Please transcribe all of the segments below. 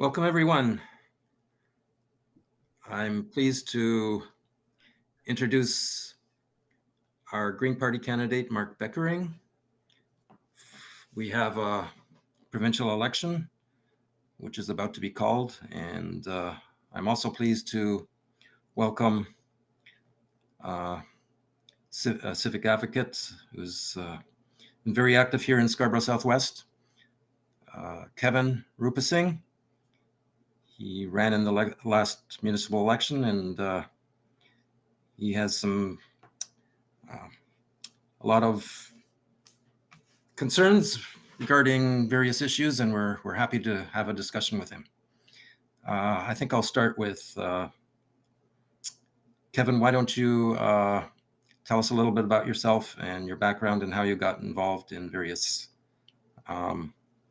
Welcome, everyone. I'm pleased to introduce our Green Party candidate, Mark Bekkering. We have a provincial election, which is about to be called, and I'm also pleased to welcome a civic advocate who's been very active here in Scarborough Southwest, Kevin Rupasinghe. He ran in the last municipal election, and he has a lot of concerns regarding various issues, and we're happy to have a discussion with him. I think I'll start with Kevin. Why don't you tell us a little bit about yourself and your background and how you got involved in various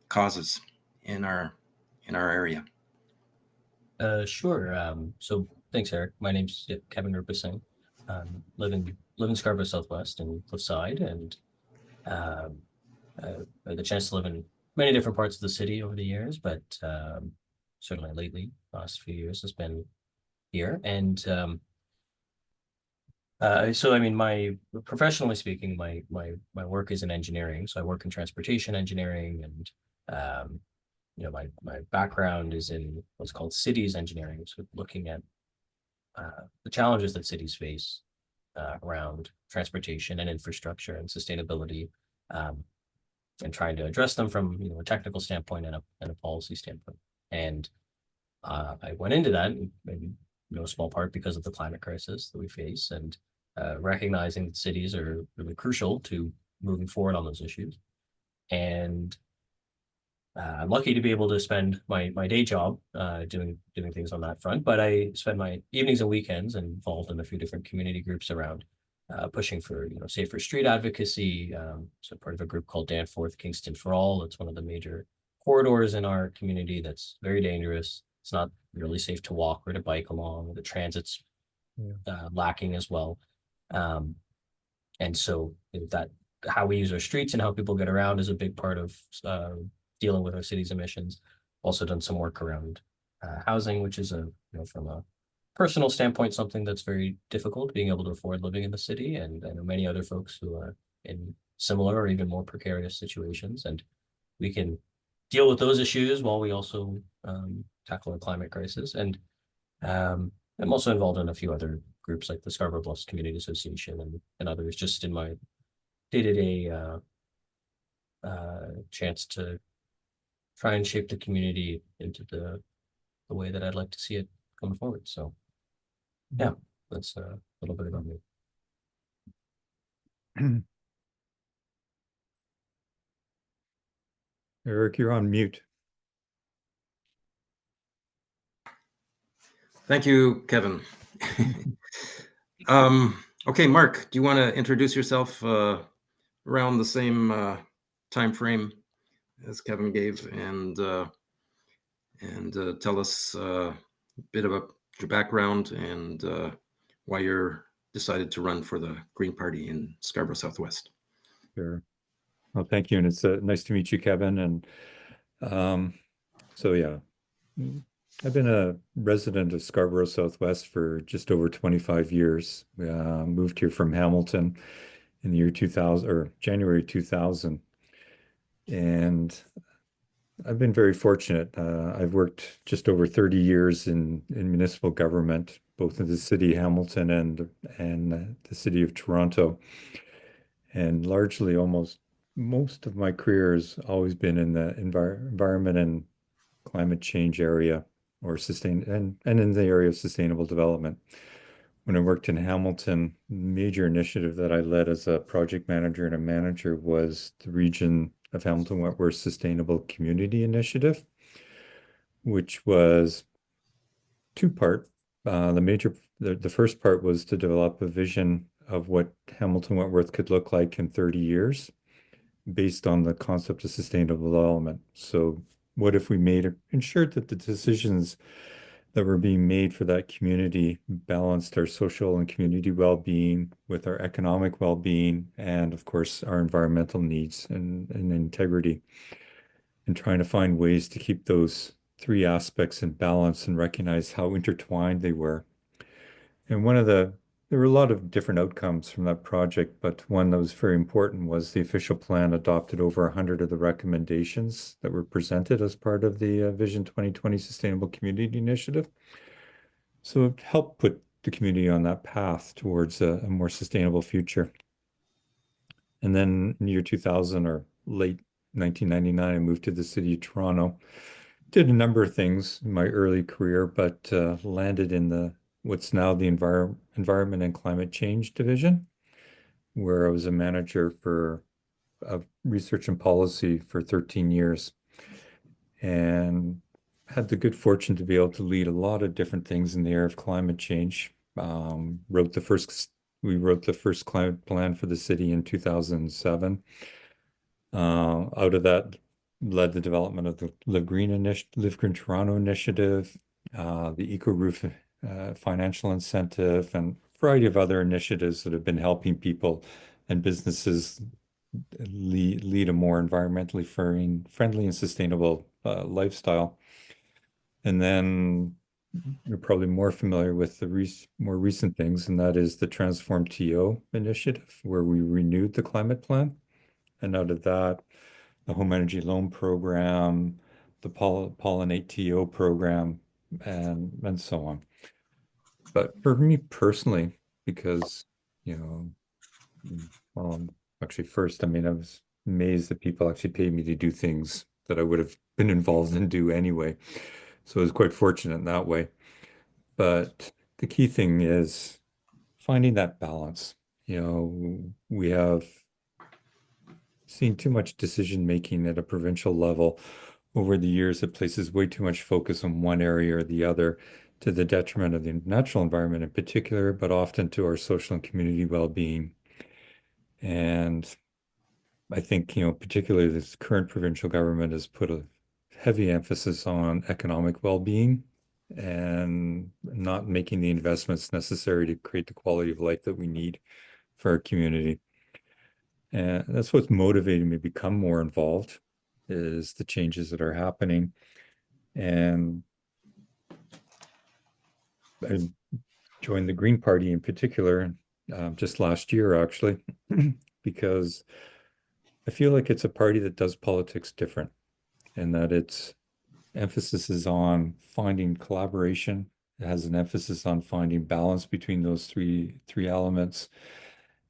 causes in our area? Sure. So thanks, Eric. My name's Kevin Rupasinghe. Live in Scarborough Southwest and Cliffside, and I had the chance to live in many different parts of the city over the years, but certainly lately, last few years has been here. And so, I mean, professionally speaking, my work is in engineering. So I work in transportation engineering, and my background is in what's called cities engineering, so looking at the challenges that cities face around transportation and infrastructure and sustainability, and trying to address them from a technical standpoint and a policy standpoint. And I went into that in a small part because of the climate crisis that we face, and recognizing that cities are really crucial to moving forward on those issues. And I'm lucky to be able to spend my day job doing things on that front, but I spend my evenings and weekends involved in a few different community groups around pushing for safer street advocacy. So part of a group called Danforth Kingston for All. It's one of the major corridors in our community that's very dangerous. It's not really safe to walk or to bike along. The transit's lacking as well, and so that how we use our streets and how people get around is a big part of dealing with our city's emissions. Also done some work around housing, which is from a personal standpoint, something that's very difficult, being able to afford living in the city, and I know many other folks who are in similar or even more precarious situations. And we can deal with those issues while we also tackle the climate crisis. And I'm also involved in a few other groups like the Scarborough Bluffs Community Association and others, just in my day-to-day chance to try and shape the community into the way that I'd like to see it going forward. So yeah, that's a little bit about me. Eric, you're on mute. Thank you, Kevin. Okay, Mark, do you want to introduce yourself around the same time frame as Kevin gave, and tell us a bit about your background and why you're decided to run for the Green Party in Scarborough Southwest? Sure. Well, thank you, and it's nice to meet you, Kevin. And so yeah, I've been a resident of Scarborough Southwest for just over 25 years. Moved here from Hamilton in the year 2000, or January 2000. And I've been very fortunate. I've worked just over 30 years in municipal government, both in the city of Hamilton and the city of Toronto. And largely, most of my career has always been in the environment and climate change area, or and in the area of sustainable development. When I worked in Hamilton, the major initiative that I led as a project manager and a manager was the region of Hamilton Wentworth Sustainable Community Initiative, which was two-part. The first part was to develop a vision of what Hamilton Wentworth could look like in 30 years based on the concept of sustainable development. So what if we ensured that the decisions that were being made for that community balanced our social and community well-being with our economic well-being, and of course our environmental needs and integrity, and trying to find ways to keep those three aspects in balance and recognized how intertwined they were. And there were a lot of different outcomes from that project, but one that was very important was the official plan adopted over 100 of the recommendations that were presented as part of the Vision 2020 Sustainable Community Initiative. So it helped put the community on that path towards a more sustainable future. And then in the year 2000 or late 1999, I moved to the city of Toronto. Did a number of things in my early career, but landed in what's now the Environment and Climate Change Division, where I was a manager of research and policy for 13 years, and had the good fortune to be able to lead a lot of different things in the area of climate change. We wrote the first climate plan for the city in 2007. Out of that, led the development of the Live Green Toronto initiative, the Eco Roof financial incentive, and a variety of other initiatives that have been helping people and businesses lead a more environmentally friendly and sustainable lifestyle. And then you're probably more familiar with the more recent things, and that is the Transform TO initiative, where we renewed the climate plan. And out of that, the Home Energy Loan Program, the Pollinate TO program, and so on. But for me personally, because, well, actually first, I mean, I was amazed that people actually paid me to do things that I would have been involved in do anyway. So I was quite fortunate in that way. But the key thing is finding that balance. We have seen too much decision making at a provincial level over the years that places way too much focus on one area or the other, to the detriment of the natural environment in particular, but often to our social and community well-being. And I think, particularly this current provincial government has put a heavy emphasis on economic well-being and not making the investments necessary to create the quality of life that we need for our community. And that's what's motivating me to become more involved, is the changes that are happening. And I joined the Green Party in particular just last year, actually, because I feel like it's a party that does politics different, and that its emphasis is on finding collaboration. It has an emphasis on finding balance between those three elements,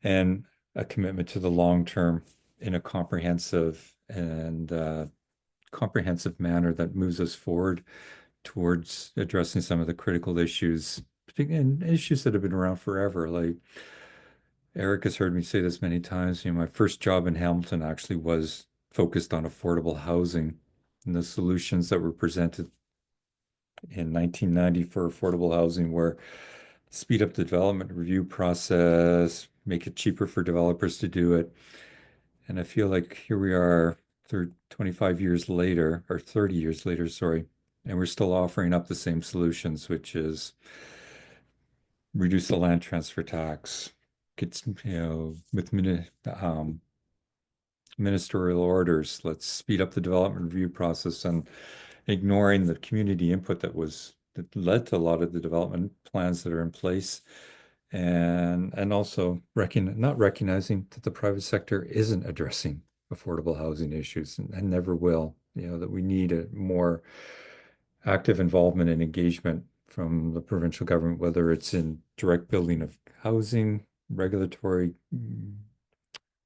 and a commitment to the long term in a comprehensive manner that moves us forward towards addressing some of the critical issues, and issues that have been around forever. Like Eric has heard me say this many times, my first job in Hamilton actually was focused on affordable housing, and the solutions that were presented in 1990 for affordable housing were speed up the development review process, make it cheaper for developers to do it. And I feel like here we are 25 years later, or 30 years later, sorry, and we're still offering up the same solutions, which is reduce the land transfer tax, with ministerial orders, let's speed up the development review process, and ignoring the community input that led to a lot of the development plans that are in place. And also not recognizing that the private sector isn't addressing affordable housing issues and never will, that we need a more active involvement and engagement from the provincial government, whether it's in direct building of housing, regulatory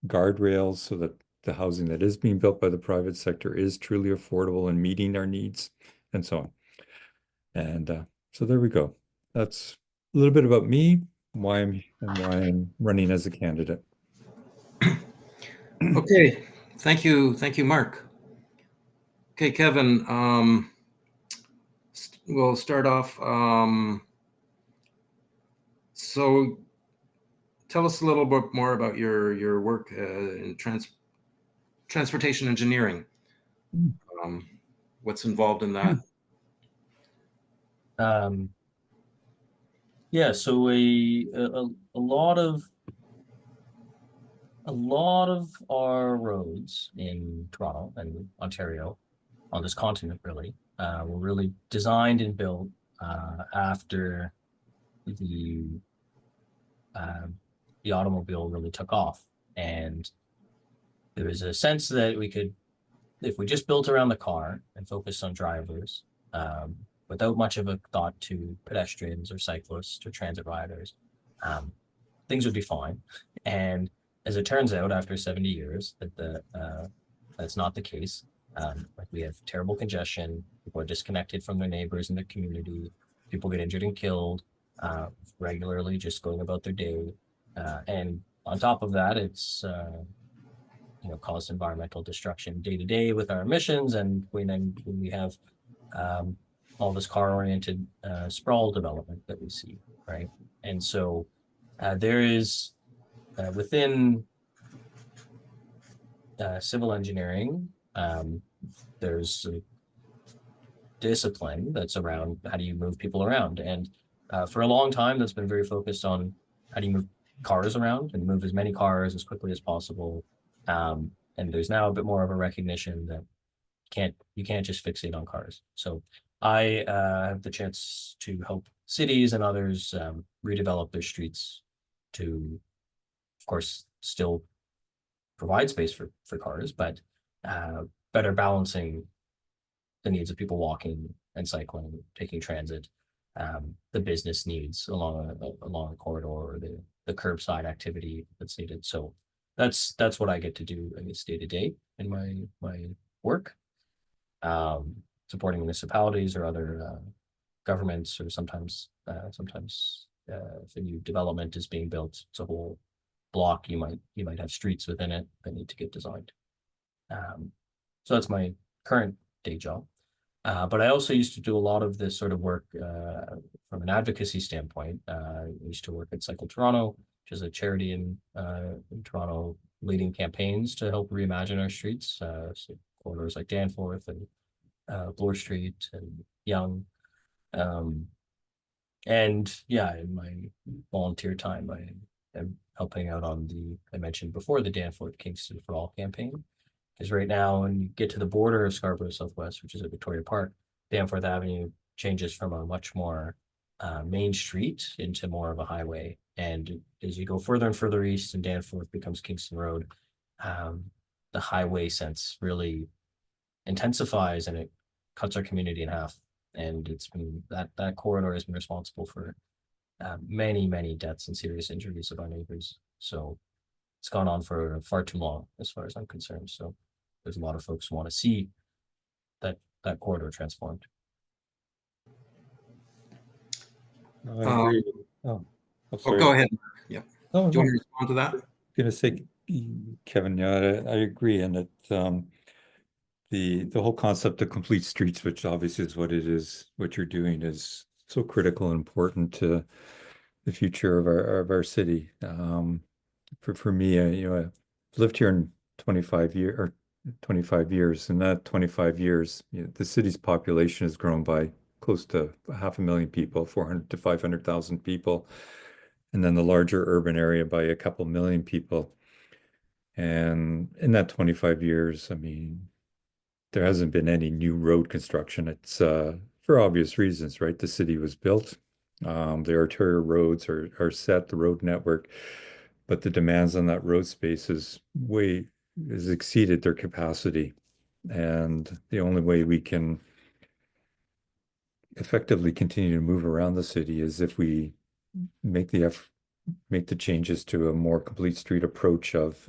guardrails so that the housing that is being built by the private sector is truly affordable and meeting our needs, and so on. And so there we go. That's a little bit about me, why I'm running as a candidate. Okay, thank you, Mark. Okay, Kevin, we'll start off. So tell us a little bit more about your work in transportation engineering. What's involved in that? Yeah, so a lot of our roads in Toronto and Ontario this continent, really, were really designed and built after the automobile really took off. And there was a sense that we could, if we just built around the car and focused on drivers, without much of a thought to pedestrians or cyclists or transit riders, things would be fine. And as it turns out, after 70 years, that's not the case. Like, we have terrible congestion. People are disconnected from their neighbors and their community. People get injured and killed regularly, just going about their day. And on top of that, it's caused environmental destruction day to day with our emissions, and when we have all this car-oriented sprawl development that we see, right? And so there is within civil engineering, there's a discipline that's around how do you move people around, and for a long time that's been very focused on how do you move cars around and move as many cars as quickly as possible. And there's now a bit more of a recognition that you can't just fixate on cars. So I have the chance to help cities and others redevelop their streets to, of course, still provide space for cars, but better balancing the needs of people walking and cycling, taking transit, the business needs along a corridor, or the curbside activity that's needed. So that's what I get to do, I guess, day to day in my work, supporting municipalities or other governments, or sometimes if a new development is being built, it's a whole block. You might have streets within it that need to get designed. So that's my current day job. But I also used to do a lot of this sort of work from an advocacy standpoint. I used to work at Cycle Toronto, which is a charity in Toronto, leading campaigns to help reimagine our streets. So corridors like Danforth and Bloor Street and Yonge. And yeah, in my volunteer time, I am helping out on I mentioned before, the Danforth Kingston for All campaign. Because right now, when you get to the border of Scarborough Southwest, which is at Victoria Park, Danforth Avenue changes from a much more main street into more of a highway. And as you go further and further east, and Danforth becomes Kingston Road, the highway sense really intensifies, and it cuts our community in half. And it's been that corridor has been responsible for many deaths and serious injuries of our neighbors. So it's gone on for far too long, as far as I'm concerned. So there's a lot of folks who want to see that corridor transformed. I agree. Sorry. Go ahead. Yeah. No, Do you want to respond to that? I'm gonna say, Kevin, yeah, I agree, and it the whole concept of complete streets, which obviously is what it is, what you're doing, is so critical and important to the future of our city. For me, I've lived here in 25 years, and that 25 years, the city's population has grown by close to 500,000 people, 400 to 500,000 people, and then the larger urban area by a couple million people. And in that 25 years, I mean, there hasn't been any new road construction. It's for obvious reasons, right? The city was built. The arterial roads are set, the road network, but the demands on that road space has exceeded their capacity. And the only way we can effectively continue to move around the city is if we make the changes to a more complete street approach of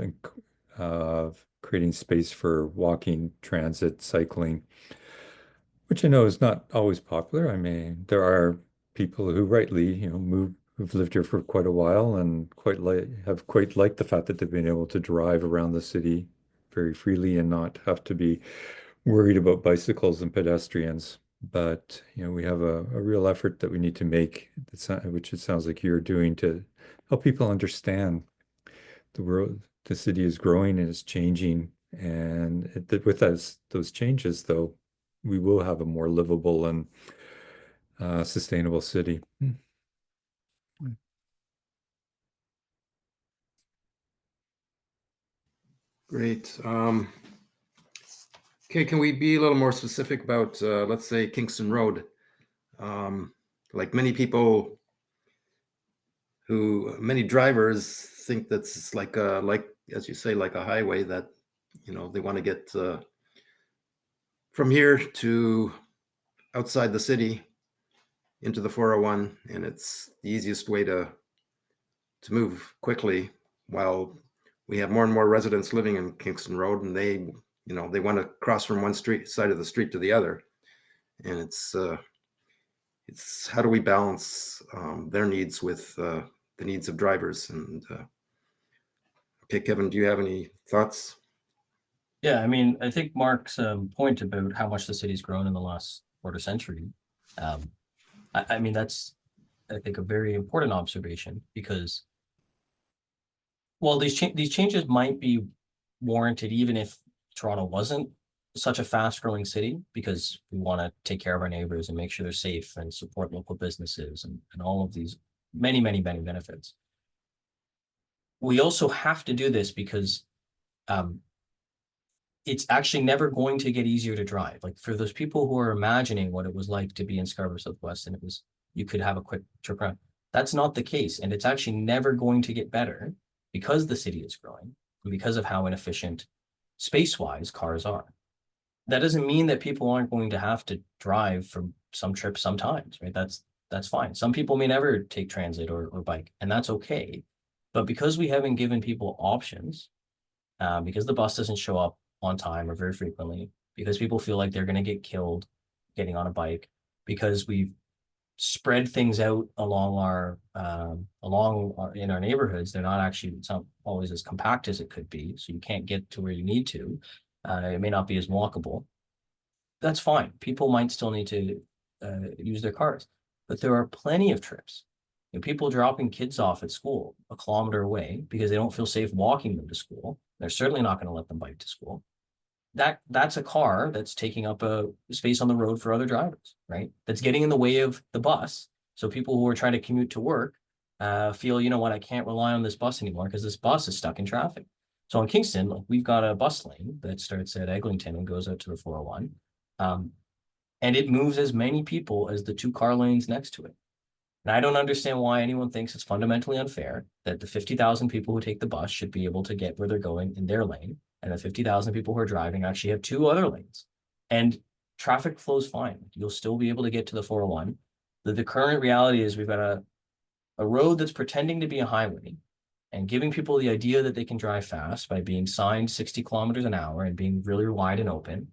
creating space for walking, transit, cycling, which I know is not always popular. I mean, there are people who rightly, who've lived here for quite a while and have quite liked the fact that they've been able to drive around the city very freely and not have to be worried about bicycles and pedestrians. But we have a real effort that we need to make, which it sounds like you're doing, to help people understand the world. The city is growing and it's changing, and with those changes, though, we will have a more livable and sustainable city. Great. Okay, can we be a little more specific about, let's say, Kingston Road? Like many drivers think that's like as you say, like a highway that, they want to get from here to outside the city into the 401, and it's the easiest way to move quickly, while we have more and more residents living in Kingston Road, and they want to cross from one side of the street to the other, and it's how do we balance their needs with the needs of drivers? And okay, Kevin, do you have any thoughts? Yeah, I mean, I think Mark's point about how much the city's grown in the last quarter century, I mean, that's, I think, a very important observation, because while these changes might be warranted even if Toronto wasn't such a fast-growing city, because we want to take care of our neighbors and make sure they're safe and support local businesses and all of these many, many, many benefits. We also have to do this because it's actually never going to get easier to drive. Like, for those people who are imagining what it was like to be in Scarborough Southwest and you could have a quick trip around, that's not the case. And it's actually never going to get better because the city is growing and because of how inefficient space-wise cars are. That doesn't mean that people aren't going to have to drive for some trips sometimes, right? That's fine. Some people may never take transit or bike, and that's okay. But because we haven't given people options, because the bus doesn't show up on time or very frequently, because people feel like they're going to get killed getting on a bike, because we've spread things out in our neighborhoods, they're not actually, it's not always as compact as it could be, so you can't get to where you need to. It may not be as walkable. That's fine. People might still need to use their cars, but there are plenty of trips. People dropping kids off at school a kilometer away because they don't feel safe walking them to school. They're certainly not going to let them bike to school. That's a car that's taking up a space on the road for other drivers, right? That's getting in the way of the bus. So people who are trying to commute to work feel, you know what, I can't rely on this bus anymore because this bus is stuck in traffic. So in Kingston, like, we've got a bus lane that starts at Eglinton and goes out to the 401. And it moves as many people as the 2 car lanes next to it. And I don't understand why anyone thinks it's fundamentally unfair that the 50,000 people who take the bus should be able to get where they're going in their lane, and the 50,000 people who are driving actually have 2 other lanes. And traffic flows fine. You'll still be able to get to the 401. The current reality is we've got a road that's pretending to be a highway and giving people the idea that they can drive fast by being signed 60 kilometers an hour and being really wide and open.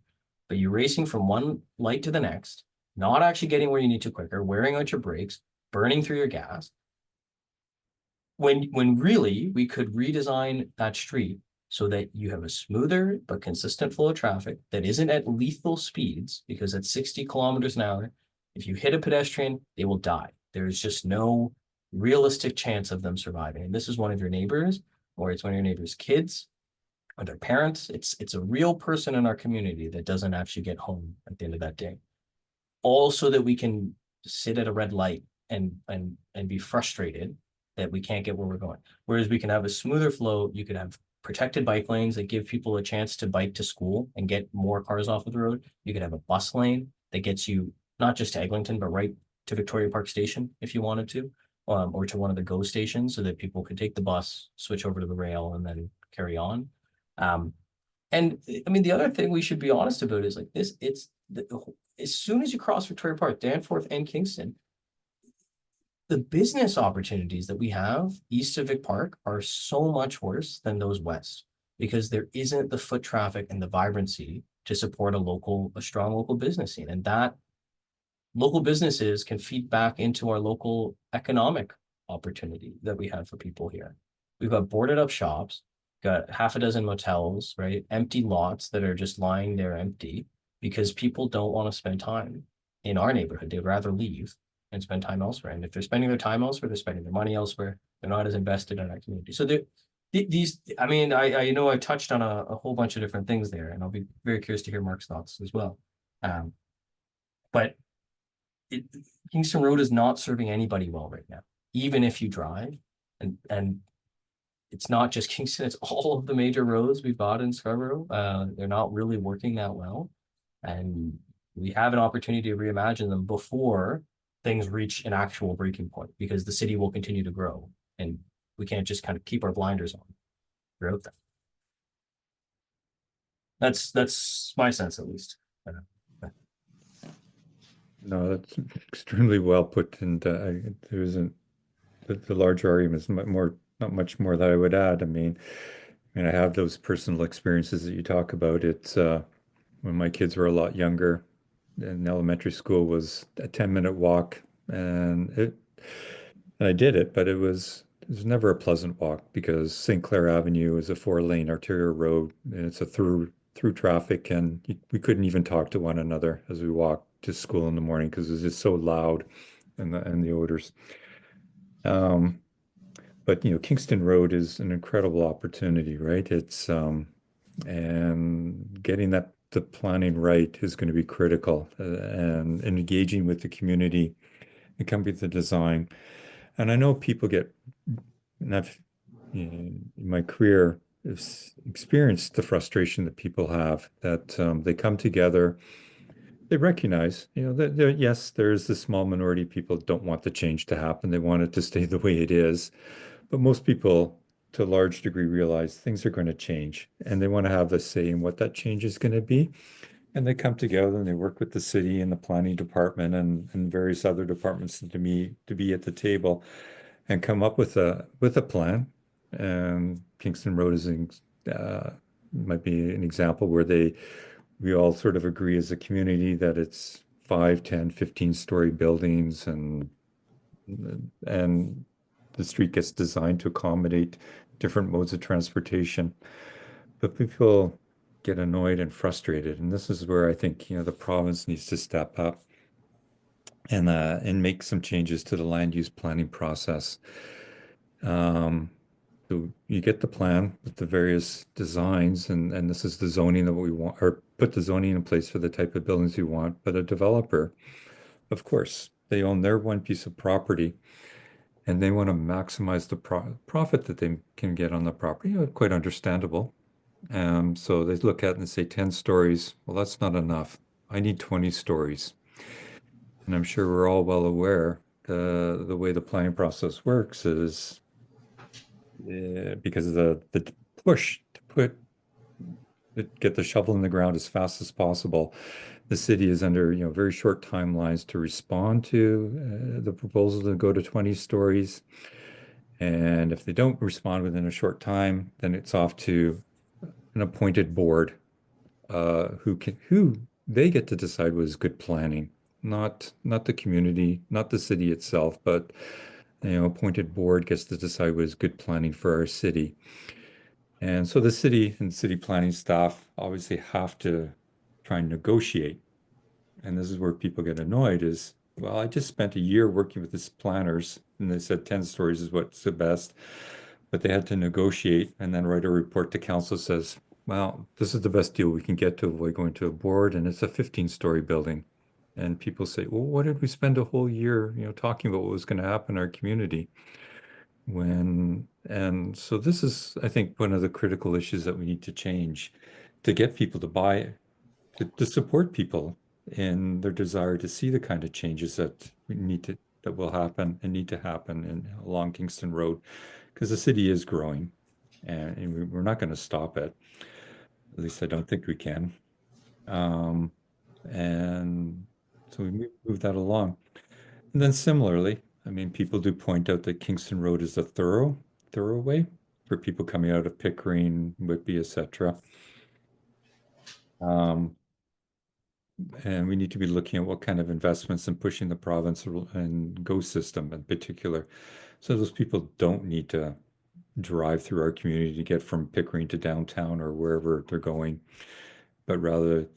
But you're racing from one light to the next, not actually getting where you need to quicker, wearing out your brakes, burning through your gas. When really we could redesign that street so that you have a smoother but consistent flow of traffic that isn't at lethal speeds, because at 60 kilometers an hour, if you hit a pedestrian, they will die. There is just no realistic chance of them surviving. And this is one of your neighbors, or it's one of your neighbor's kids, or their parents. It's a real person in our community that doesn't actually get home at the end of that day. All so that we can sit at a red light and be frustrated that we can't get where we're going. Whereas we can have a smoother flow. You could have protected bike lanes that give people a chance to bike to school and get more cars off of the road. You could have a bus lane that gets you not just to Eglinton, but right to Victoria Park Station if you wanted to, or to one of the GO stations, so that people could take the bus, switch over to the rail, and then carry on. And I mean, the other thing we should be honest about is, like, this, as soon as you cross Victoria Park, Danforth and Kingston, the business opportunities that we have east of Vic Park are so much worse than those west, because there isn't the foot traffic and the vibrancy to support a strong local business scene. And that local businesses can feed back into our local economic opportunity that we have for people here. We've got boarded up shops, got half a dozen motels, right? Empty lots that are just lying there empty because people don't want to spend time in our neighborhood. They'd rather leave and spend time elsewhere. And if they're spending their time elsewhere, they're spending their money elsewhere. They're not as invested in our community. So I mean, I know I touched on a whole bunch of different things there, and I'll be very curious to hear Mark's thoughts as well. But Kingston Road is not serving anybody well right now, even if you drive. And it's not just Kingston, it's all of the major roads we've got in Scarborough. They're not really working that well. And we have an opportunity to reimagine them before things reach an actual breaking point, because the city will continue to grow and we can't just kind of keep our blinders on throughout that. That's my sense, at least. No, that's extremely well put, and there isn't the larger argument is not much more that I would add. I mean, I have those personal experiences that you talk about. It's when my kids were a lot younger, and elementary school was a 10-minute walk, and I did it, but it was never a pleasant walk because St. Clair Avenue is a 4-lane arterial road, and it's a through traffic, and we couldn't even talk to one another as we walked to school in the morning because it was just so loud, and the odors. Um, but Kingston Road is an incredible opportunity, right? It's and getting the planning right is going to be critical, and engaging with the community and coming with the design. And I know people get, and I've in my career have experienced the frustration that people have that they come together, they recognize, that yes, there is this small minority of people that don't want the change to happen. They want it to stay the way it is. But most people, to a large degree, realize things are going to change and they want to have a say in what that change is going to be. And they come together and they work with the city and the planning department and various other departments to be at the table and come up with a plan. And Kingston Road might be an example where we all sort of agree as a community that it's 5, 10, 15-story buildings, and the street gets designed to accommodate different modes of transportation. But people get annoyed and frustrated, and this is where I think the province needs to step up and make some changes to the land use planning process. So you get the plan with the various designs, and this is the zoning that we want, or put the zoning in place for the type of buildings you want. But a developer, of course, they own their one piece of property, and they want to maximize the profit that they can get on the property. Quite understandable. So they look at it and say 10 stories. Well, that's not enough. I need 20 stories. And I'm sure we're all well aware the way the planning process works is because of the push to get the shovel in the ground as fast as possible. The city is under very short timelines to respond to the proposal to go to 20 stories. And if they don't respond within a short time, then it's off to an appointed board who they get to decide what is good planning, not the community, not the city itself, but appointed board gets to decide what is good planning for our city. And so the city and city planning staff obviously have to try and negotiate. And this is where people get annoyed is, well, I just spent a year working with these planners and they said 10 stories is what's the best, but they had to negotiate and then write a report to council says, well, this is the best deal we can get to avoid going to a board, and it's a 15-story building. And people say, well, what did we spend a whole year, talking about what was going to happen in our community? And so this is, I think, one of the critical issues that we need to change to get people to buy, to support people in their desire to see the kind of changes that that will happen and need to happen along Kingston Road, because the city is growing and we're not going to stop it. At least I don't think we can. And so we move that along. And then similarly, I mean, people do point out that Kingston Road is a thoroughway for people coming out of Pickering, Whitby, etc. And we need to be looking at what kind of investments and pushing the province and GO system in particular. So those people don't need to drive through our community to get from Pickering to downtown or wherever they're going, but rather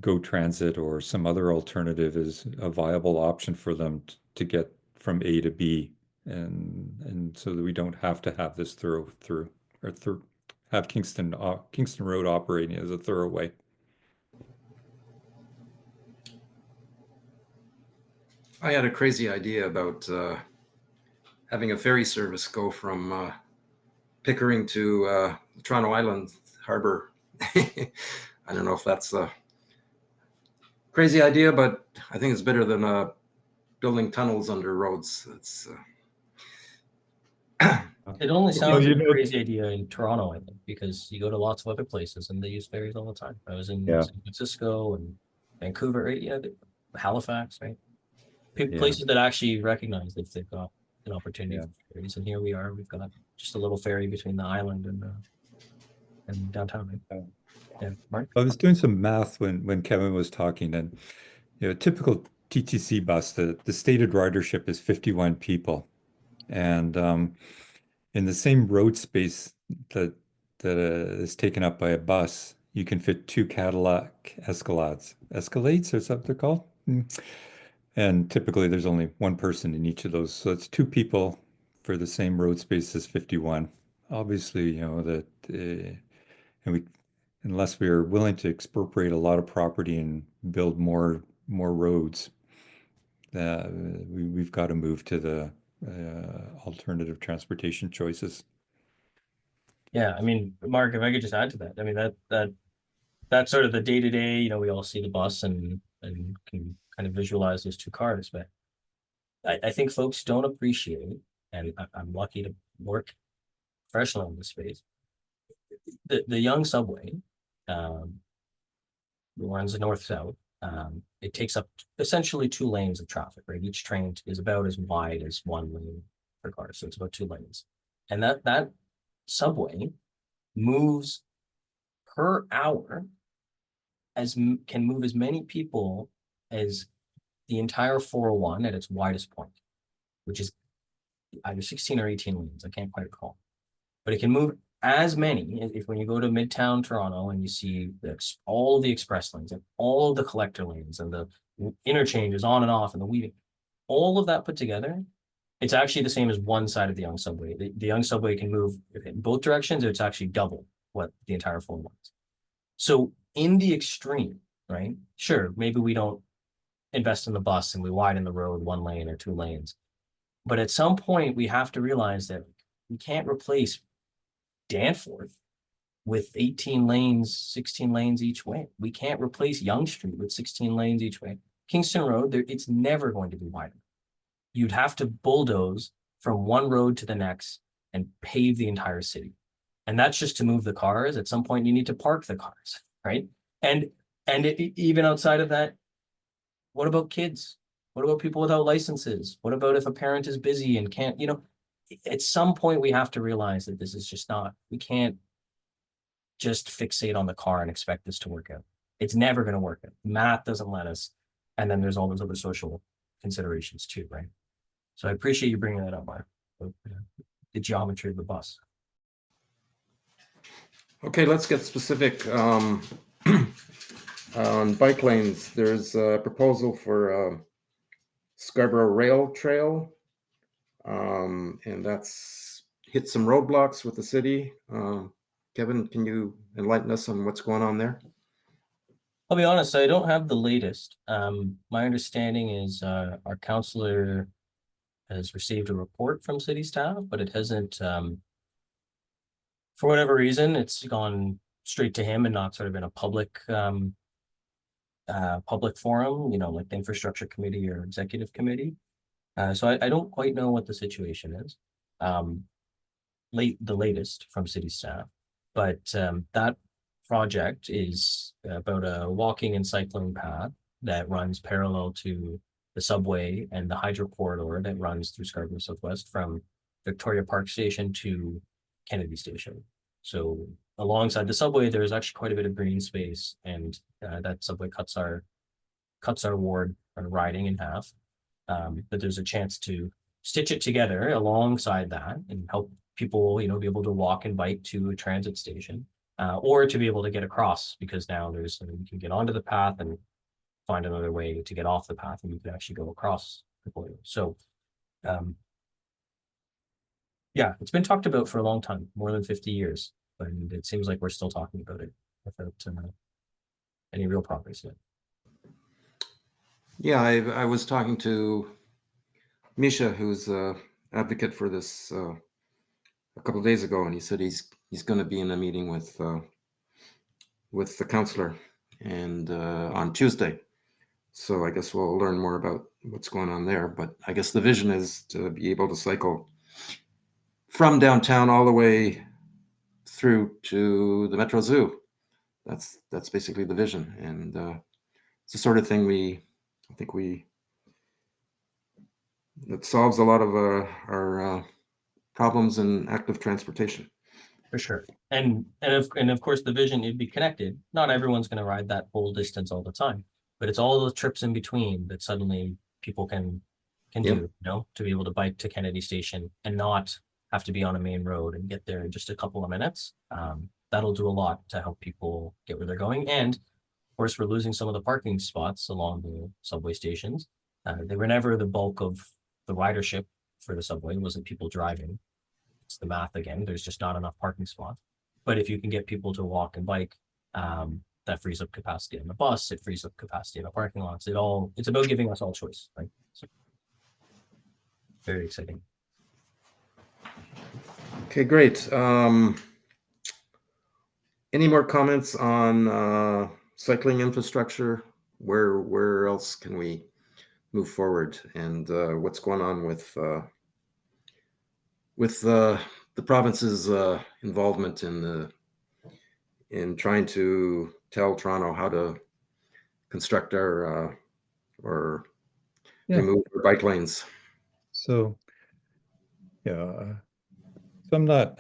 GO Transit or some other alternative is a viable option for them to get from A to B, and so that we don't have to have this have Kingston Road operating as a thoroughway. I had a crazy idea about having a ferry service go from Pickering to Toronto Island Harbor. I don't know if that's crazy idea, but I think it's better than building tunnels under roads. It's It only Well, sounds you like a know, crazy idea in Toronto, I think, because you go to lots of other places and they use ferries all the time. I was in yeah, San Francisco and Vancouver, right? Yeah, Halifax, right? yeah, Places that actually recognize that they've got an opportunity yeah. for ferries, and here we are. We've got just a little ferry between the island and downtown, right? Yeah. Yeah, Mark. I was doing some math when Kevin was talking, and typical TTC bus, the stated ridership is 51 people, and in the same road space that is taken up by a bus, you can fit two Cadillac Escalades, or something they're called. And typically there's only one person in each of those. So it's two people for the same road space as 51. Obviously, that and we unless we are willing to expropriate a lot of property and build more roads, we've got to move to the alternative transportation choices. Yeah, I mean, Mark, if I could just add to that, I mean that's sort of the day to day. You know, we all see the bus and can kind of visualize those two cars, but I think folks don't appreciate, and I'm lucky to work professional in this space. The young subway um, runs north south. It takes up essentially two lanes of traffic, right? Each train is about as wide as one lane per car, so it's about two lanes, and that subway moves per hour can move as many people as the entire 401 at its widest point, which is either 16 or 18 lanes. I can't quite recall, but it can move as many. If when you go to Midtown Toronto and you see all of the express lanes and all of the collector lanes and the interchanges on and off and the weaving, all of that put together, it's actually the same as one side of the young subway. The young subway can move in both directions. It's actually double what the entire 401 is. So in the extreme, right? Sure, maybe we don't invest in the bus and we widen the road one lane or two lanes. But at some point, we have to realize that we can't replace Danforth with 18 lanes, 16 lanes each way. We can't replace Yonge Street with 16 lanes each way. Kingston Road, it's never going to be wider. You'd have to bulldoze from one road to the next and pave the entire city. And that's just to move the cars. At some point, you need to park the cars, right? And even outside of that, what about kids? What about people without licenses? What about if a parent is busy and can't, at some point we have to realize that this is just not, we can't just fixate on the car and expect this to work out. It's never going to work out. Math doesn't let us. And then there's all those other social considerations too, right? So I appreciate you bringing that up, Mark. The geometry of the bus. Okay, let's get specific. On bike lanes, there's a proposal for Scarborough Rail Trail, and that's hit some roadblocks with the city. Kevin, can you enlighten us on what's going on there? I'll be honest, I don't have the latest. My understanding is our counselor has received a report from city staff, but it hasn't, for whatever reason, it's gone straight to him and not sort of in a public forum, like the infrastructure committee or executive committee. So I don't quite know what the situation is. The latest from city staff, but that project is about a walking and cycling path that runs parallel to the subway and the hydro corridor that runs through Scarborough Southwest from Victoria Park Station to Kennedy Station. So alongside the subway, there's actually quite a bit of green space, and that subway cuts our ward or riding in half. But there's a chance to stitch it together alongside that and help people, be able to walk and bike to a transit station, or to be able to get across, because now you can get onto the path and find another way to get off the path, and you can actually go across the border. So, yeah, it's been talked about for a long time, more than 50 years, but it seems like we're still talking about it without any real progress yet. Yeah, I was talking to Misha, who's an advocate for this, a couple of days ago, and he said he's going to be in a meeting with the councillor and on Tuesday, So I guess we'll learn more about what's going on there. But I guess the vision is to be able to cycle from downtown all the way through to the Metro Zoo. That's basically the vision, and it's the sort of thing I think that solves a lot of our problems in active transportation. For sure. And of course the vision, it'd be connected. Not everyone's going to ride that whole distance all the time, but it's all those trips in between that suddenly people can Yep. do, you know, to be able to bike to Kennedy Station and not have to be on a main road and get there in just a couple of minutes. That'll do a lot to help people get where they're going. And of course, we're losing some of the parking spots along the subway stations. They were never the bulk of the ridership for the subway. It wasn't people driving. It's the math again. There's just not enough parking spots. But if you can get people to walk and bike, that frees up capacity on the bus. It frees up capacity in the parking lots. It's about giving us all choice, right? So, very exciting. Okay, great. Any more comments on cycling infrastructure? Where else can we move forward, and what's going on with the province's involvement in trying to tell Toronto how to construct our or Yeah. remove our bike lanes? So, yeah, so I'm not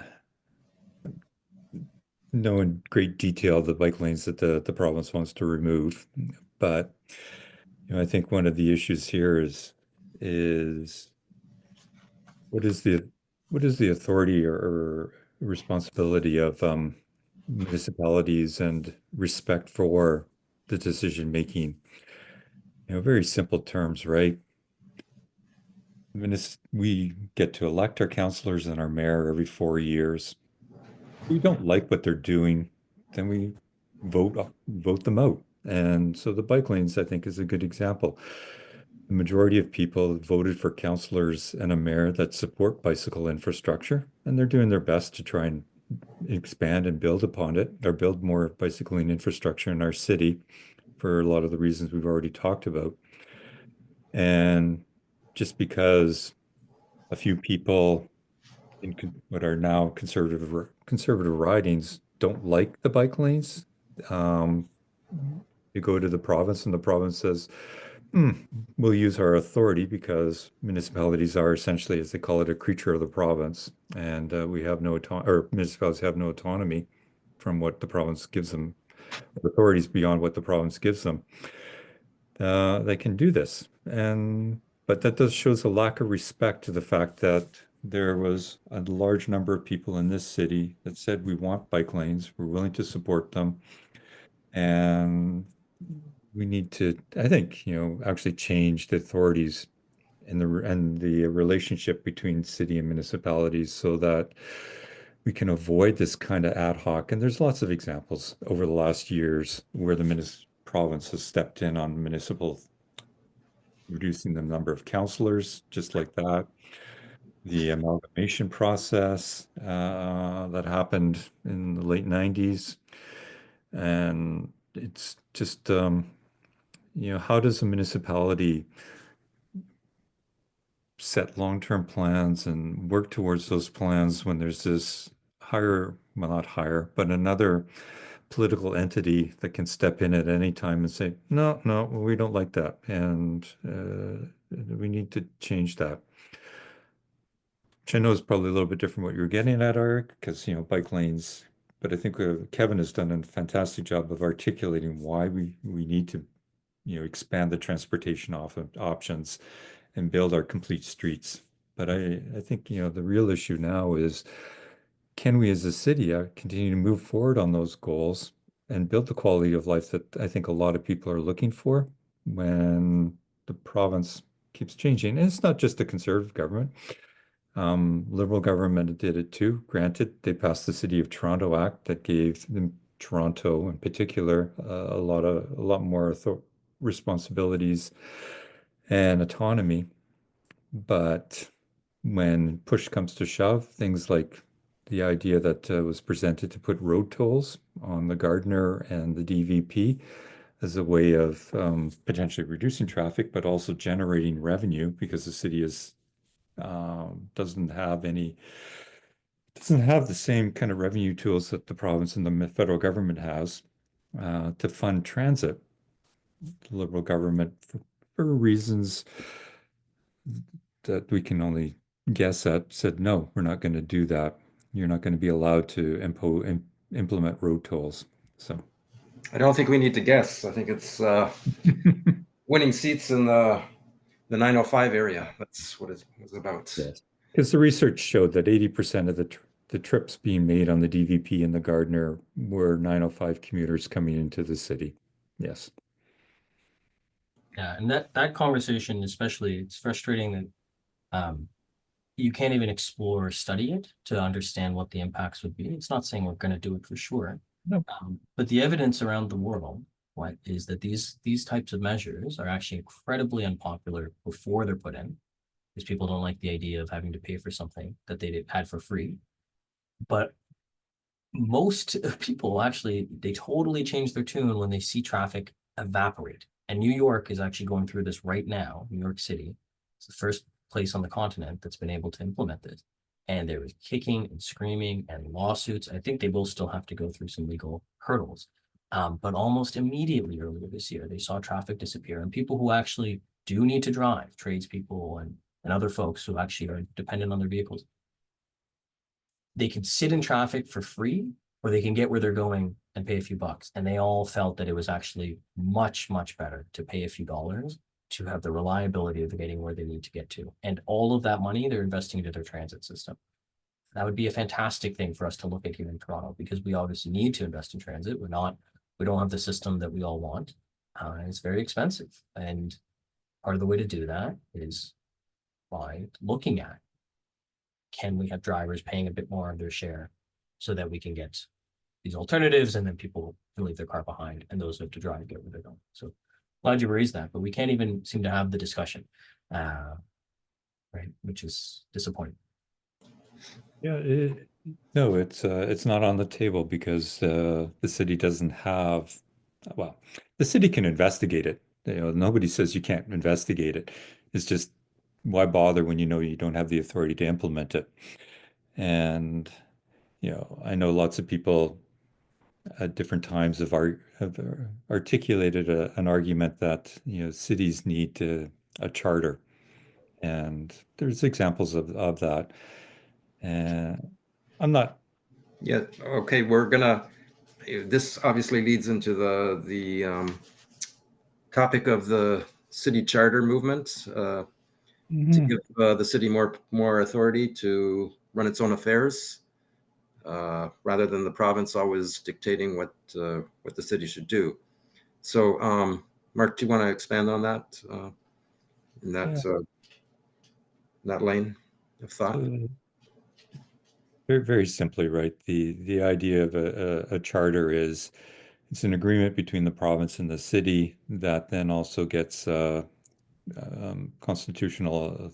know in great detail the bike lanes that the province wants to remove, but I think one of the issues here is what is the authority or responsibility of municipalities and respect for the decision making? Very simple terms, right? We get to elect our councilors and our mayor every 4 years. If we don't like what they're doing, then we vote them out. And so the bike lanes, I think, is a good example. The majority of people voted for councilors and a mayor that support bicycle infrastructure, and they're doing their best to try and expand and build upon it, or build more bicycling infrastructure in our city for a lot of the reasons we've already talked about. And just because a few people in what are now conservative ridings don't like the bike lanes, um, you go to the province and the province says, "Hmm, we'll use our authority because municipalities are essentially, as they call it, a creature of the province, and we have no autonomy, or municipalities have no autonomy from what the province gives them, authorities beyond what the province gives them. They can do this, but that does shows a lack of respect to the fact that there was a large number of people in this city that said we want bike lanes, we're willing to support them, and we need to, I think, actually change the authorities and the relationship between city and municipalities so that we can avoid this kind of ad hoc. And there's lots of examples over the last years where the province has stepped in on municipal, reducing the number of councillors, just like that. The amalgamation process that happened in the late 90s. And it's just, how does a municipality set long-term plans and work towards those plans when there's this higher, well, not higher, but another political entity that can step in at any time and say, no, no, we don't like that, and we need to change that. Which I know is probably a little bit different what you're getting at, Eric, because, bike lanes, but I think Kevin has done a fantastic job of articulating why we need to, expand the transportation options and build our complete streets. But I think, the real issue now is, can we as a city continue to move forward on those goals and build the quality of life that I think a lot of people are looking for when the province keeps changing? And it's not just the Conservative government. Liberal government did it too. Granted, they passed the City of Toronto Act that gave them, Toronto in particular, a lot more responsibilities and autonomy. But when push comes to shove, things like the idea that was presented to put road tolls on the Gardiner and the DVP, as a way of potentially reducing traffic, but also generating revenue because the city doesn't have the same kind of revenue tools that the province and the federal government has to fund transit. The Liberal government, for reasons that we can only guess at, said, no, we're not going to do that. You're not going to be allowed to implement road tolls. So I don't think we need to guess. I think it's winning seats in the 905 area. That's what it was about. yes, because the research showed that 80% of the trips being made on the DVP and the Gardner were 905 commuters coming into the city. Yes. Yeah, and that conversation, especially, it's frustrating that you can't even explore or study it to understand what the impacts would be. It's not saying we're going to do it for sure, No. but the evidence around the world, what is that these types of measures are actually incredibly unpopular before they're put in, because people don't like the idea of having to pay for something that they had for free. But most people actually, they totally change their tune when they see traffic evaporate. And New York is actually going through this right now. New York City, it's the first place on the continent that's been able to implement this. And there was kicking and screaming and lawsuits. I think they will still have to go through some legal hurdles. But almost immediately earlier this year, they saw traffic disappear, and people who actually do need to drive, tradespeople and other folks who actually are dependent on their vehicles, they can sit in traffic for free, or they can get where they're going and pay a few bucks. And they all felt that it was actually much, much better to pay a few dollars to have the reliability of getting where they need to get to. And all of that money, they're investing into their transit system. That would be a fantastic thing for us to look at here in Toronto, because we obviously need to invest in transit. We don't have the system that we all want. And it's very expensive. And part of the way to do that is by looking at, can we have drivers paying a bit more of their share so that we can get these alternatives, and then people can leave their car behind, and those who have to drive get where they're going. So glad you raised that, but we can't even seem to have the discussion, right? Which is disappointing. Yeah, no, it's not on the table because the city doesn't have, well, the city can investigate it. Nobody says you can't investigate it. It's just, why bother when you know you don't have the authority to implement it? And I know lots of people at different times have articulated an argument that cities need a charter, and there's examples of that. And I'm not. Yeah. Okay. This obviously leads into the topic of the city charter movement to give the city more authority to run its own affairs, rather than the province always dictating what the city should do. So, Mark, do you want to expand on that in that lane of thought? Very, very simply, right? The idea of a charter is it's an agreement between the province and the city that then also gets constitutional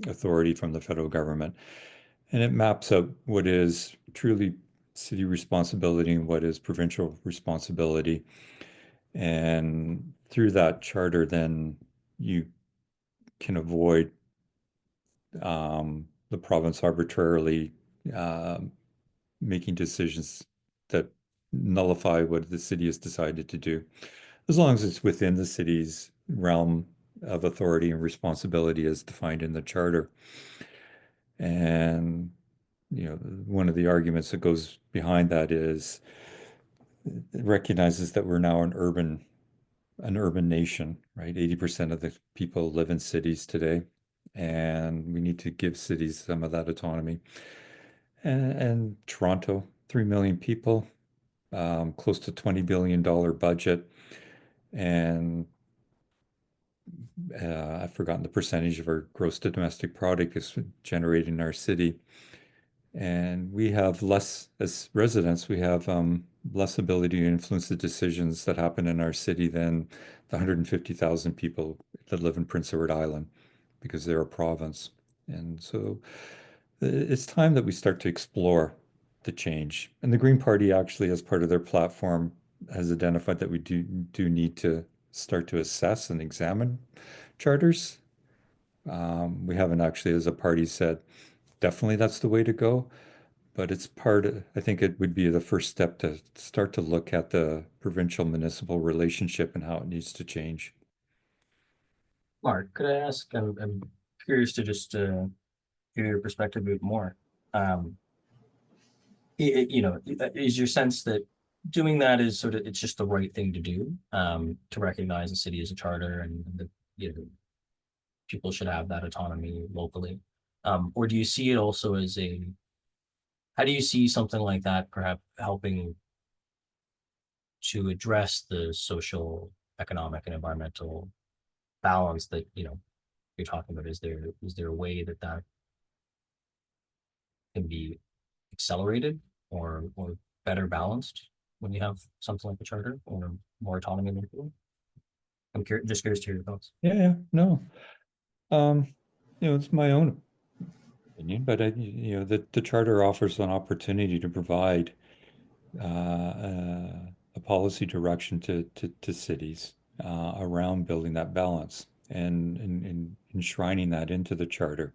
authority from the federal government. And it maps out what is truly city responsibility and what is provincial responsibility. And through that charter, then you can avoid the province arbitrarily making decisions that nullify what the city has decided to do, as long as it's within the city's realm of authority and responsibility as defined in the charter. And one of the arguments that goes behind that is it recognizes that we're now an urban nation, right? 80% of the people live in cities today, and we need to give cities some of that autonomy. And Toronto, 3 million people, close to $20 billion budget, and I've forgotten the percentage of our gross domestic product is generated in our city. And we have less, as residents, we have less ability to influence the decisions that happen in our city than the 150,000 people that live in Prince Edward Island, because they're a province. And so it's time that we start to explore the change. And the Green Party actually, as part of their platform, has identified that we do need to start to assess and examine charters. We haven't actually, as a party, said definitely that's the way to go, but it's I think it would be the first step to start to look at the provincial municipal relationship and how it needs to change. Mark, could I ask? I'm curious to just hear your perspective a bit more. Um, is your sense that doing that is sort of it's just the right thing to do, to recognize the city as a charter and that people should have that autonomy locally, or do you see it also as how do you see something like that perhaps helping to address the social, economic, and environmental balance that you're talking about? Is there a way that can be accelerated or better balanced when you have something like a charter or more autonomy locally? Just curious to hear your thoughts. Yeah, no. It's my own opinion, but the charter offers an opportunity to provide a policy direction to cities around building that balance and enshrining that into the charter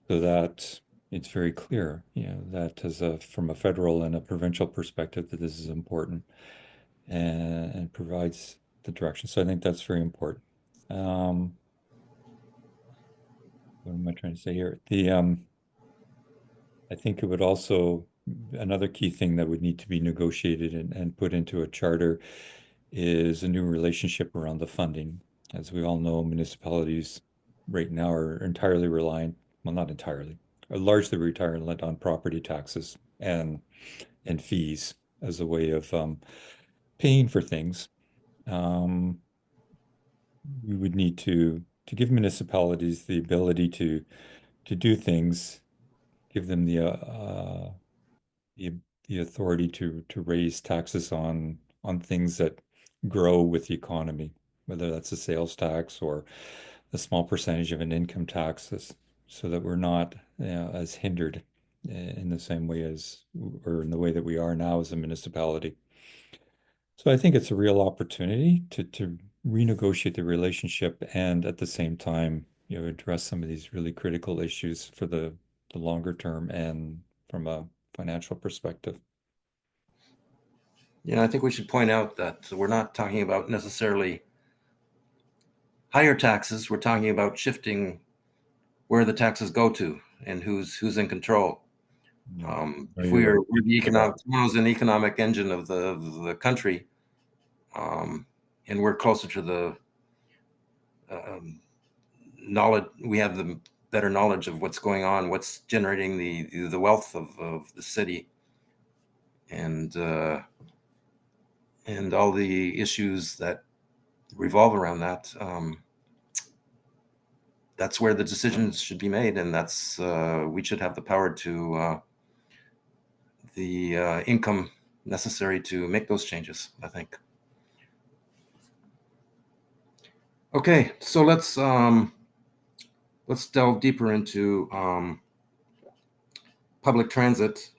so that it's very clear, that from a federal and a provincial perspective, that this is important and provides the direction. So I think that's very important. What am I trying to say here? I think it would also, another key thing that would need to be negotiated and put into a charter is a new relationship around the funding. As we all know, municipalities right now are entirely reliant, well, not entirely, are largely reliant on property taxes and fees as a way of paying for things. We would need to give municipalities the ability to do things, give them the, the authority to raise taxes on things that grow with the economy, whether that's a sales tax or a small percentage of an income tax, so that we're not as hindered in the same way or in the way that we are now as a municipality. So I think it's a real opportunity to renegotiate the relationship and at the same time, address some of these really critical issues for the longer term and from a financial perspective. Yeah, I think we should point out that we're not talking about necessarily higher taxes. We're talking about shifting where the taxes go to and who's in control. If we're the economic engine of the country, and we're closer to the knowledge, we have the better knowledge of what's going on, what's generating the wealth of the city, and all the issues that revolve around that. That's where the decisions should be made, and that's we should have the power to the income necessary to make those changes, I think. Okay, so let's delve deeper into public transit.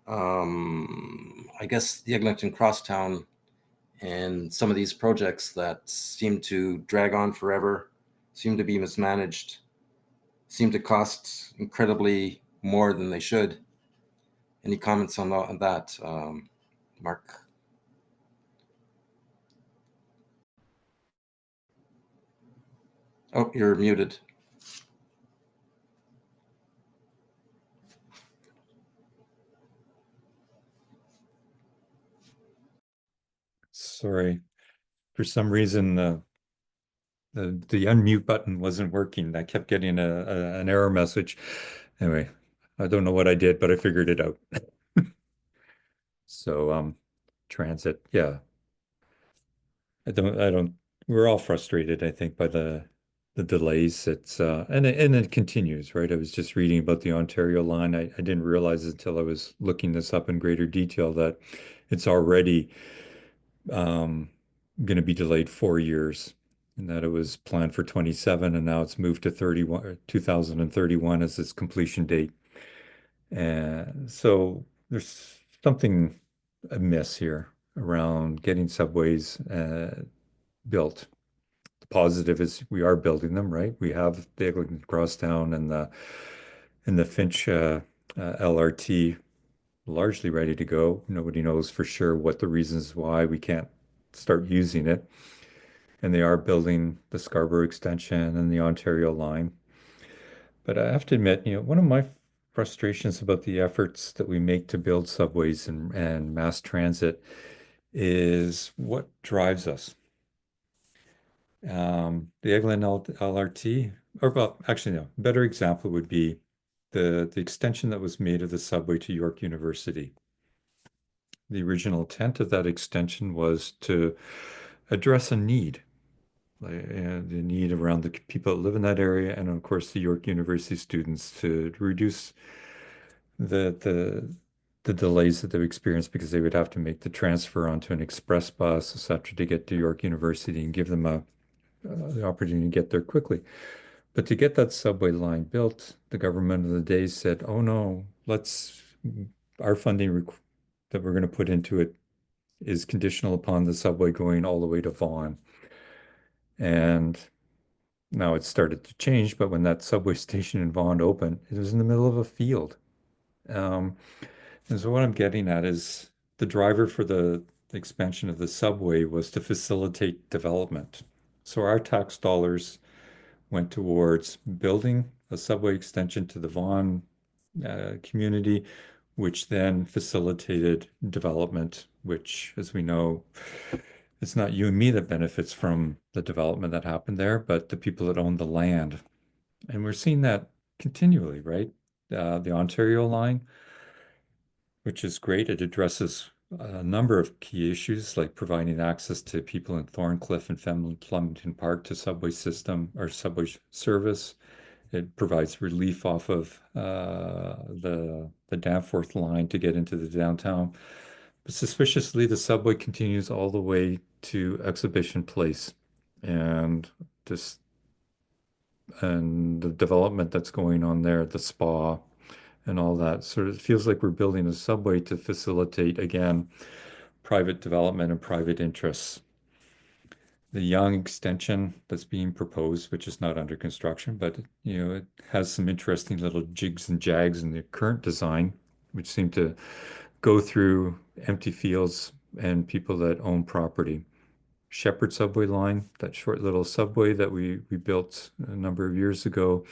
I guess the Eglinton Crosstown and some of these projects that seem to drag on forever, seem to be mismanaged, seem to cost incredibly more than they should. Any comments on that, Mark? Oh, you're muted. Sorry, for some reason the unmute button wasn't working. I kept getting an error message. Anyway, I don't know what I did, but I figured it out. So transit, yeah. We're all frustrated, I think, by the delays. It's and it continues, right? I was just reading about the Ontario line. I didn't realize until I was looking this up in greater detail that it's already going to be delayed 4 years, and that it was planned for 27, and now it's moved to 2031 as its completion date. And so there's something amiss here. around getting subways built. The positive is we are building them, right? We have the Eglinton Crosstown and the Finch LRT largely ready to go. Nobody knows for sure what the reasons why we can't start using it. And they are building the Scarborough extension and the Ontario line. But I have to admit, one of my frustrations about the efforts that we make to build subways and mass transit is what drives us. The Eglin LRT, or well, actually, no, better example would be the extension that was made of the subway to York University. The original intent of that extension was to address a need, the need around the people that live in that area, and of course the York University students to reduce the delays that they've experienced because they would have to make the transfer onto an express bus, etc., to get to York University and give them the opportunity to get there quickly. But to get that subway line built, the government of the day said, "Oh no, our funding that we're going to put into it is conditional upon the subway going all the way to Vaughan." And now it's started to change, but when that subway station in Vaughan opened, it was in the middle of a field. And so what I'm getting at is the driver for the expansion of the subway was to facilitate development. So our tax dollars went towards building a subway extension to the Vaughan community, which then facilitated development, which, as we know, it's not you and me that benefits from the development that happened there, but the people that own the land. And we're seeing that continually, right? The Ontario line, which is great. It addresses a number of key issues like providing access to people in Thorncliffe and Flemington Park to subway system or subway service. It provides relief off of the Danforth line to get into the downtown. But suspiciously, the subway continues all the way to Exhibition Place, and this and the development that's going on there, the spa and all that. So it feels like we're building a subway to facilitate, again, private development and private interests. The Young extension that's being proposed, which is not under construction, but it has some interesting little jigs and jags in the current design, which seem to go through empty fields and people that own property. Shepherd subway line, that short little subway that we built a number of years ago.